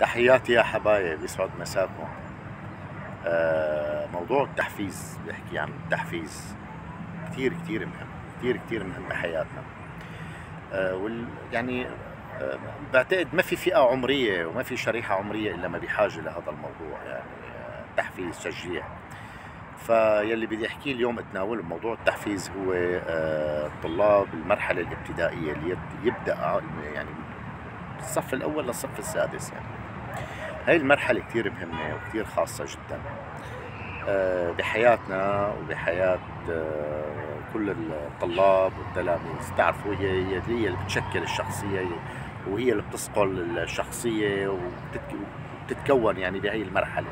تحياتي يا حبايب، يسعد مساكم. موضوع التحفيز، بيحكي عن التحفيز كتير كتير مهم، كتير كتير مهم بحياتنا. يعني بعتقد ما في فئة عمرية وما في شريحة عمرية إلا ما بحاجة لهذا الموضوع، يعني تحفيز، تشجيع. فيلي بدي أحكيه اليوم أتناوله بموضوع التحفيز هو طلاب المرحلة الابتدائية اللي يبدأ يعني الصف الأول للصف السادس. يعني هاي المرحلة كتير مهمة وكتير خاصة جدا بحياتنا وبحياة كل الطلاب والتلاميذ. تعرفوا هي اللي بتشكل الشخصية، وهي اللي بتصقل الشخصية وبتتكون يعني بهاي المرحلة.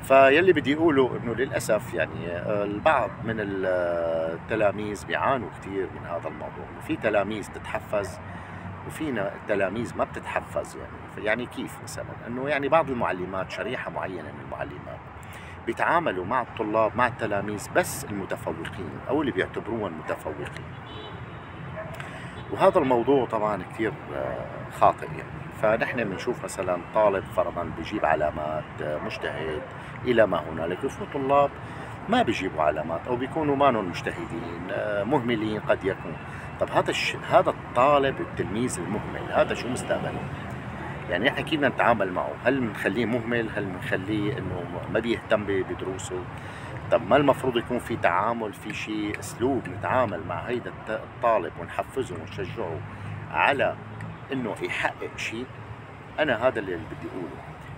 فيلي بدي أقوله إنه للأسف يعني البعض من التلاميذ بيعانوا كتير من هذا الموضوع. في تلاميذ تتحفز وفينا تلاميذ ما بتتحفز. يعني كيف مثلا انه يعني بعض المعلمات، شريحه معينه من المعلمات بيتعاملوا مع الطلاب، مع التلاميذ بس المتفوقين او اللي بيعتبروهم متفوقين، وهذا الموضوع طبعا كثير خاطئ. يعني فنحن بنشوف مثلا طالب فرضا بيجيب علامات، مجتهد الى ما هنالك، وفي طلاب ما بيجيبوا علامات او بيكونوا مانن مجتهدين، مهملين قد يكون. طب هذا الطالب التلميذ المهمل هذا شو مستقبله؟ يعني احنا كيف بدنا نتعامل معه؟ هل بنخليه مهمل؟ هل بنخليه انه ما بيهتم بدروسه؟ طب ما المفروض يكون في تعامل، في شيء اسلوب نتعامل مع هيدا الطالب ونحفزه ونشجعه على انه يحقق شيء؟ انا هذا اللي بدي اقوله.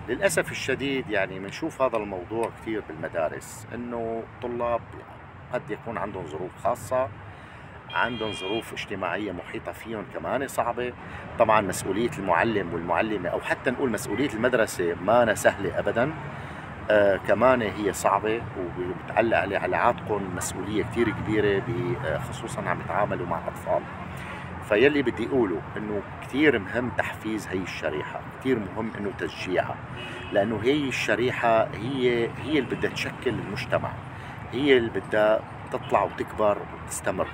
للاسف الشديد يعني بنشوف هذا الموضوع كثير بالمدارس، انه طلاب قد يكون عندهم ظروف خاصة، عندهم ظروف اجتماعية محيطة فيهم كمان صعبة. طبعا مسؤولية المعلم والمعلمة أو حتى نقول مسؤولية المدرسة ما سهلة أبدا. كمان هي صعبة وبتعلق على عاتقهم مسؤولية كتير كبيرة، خصوصا عم يتعاملوا مع أطفال. فيلي بدي أقوله إنه كتير مهم تحفيز هي الشريحة، كتير مهم إنه تشجيعها، لأنه هي الشريحة هي اللي بدها تشكل المجتمع، هي اللي بدها تطلع وتكبر وتستمر.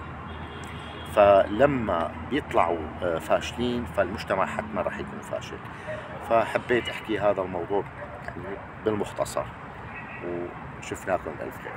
فلما بيطلعوا فاشلين فالمجتمع حتما راح يكون فاشل. فحبيت احكي هذا الموضوع يعني بالمختصر، وشفناكم بألف خير.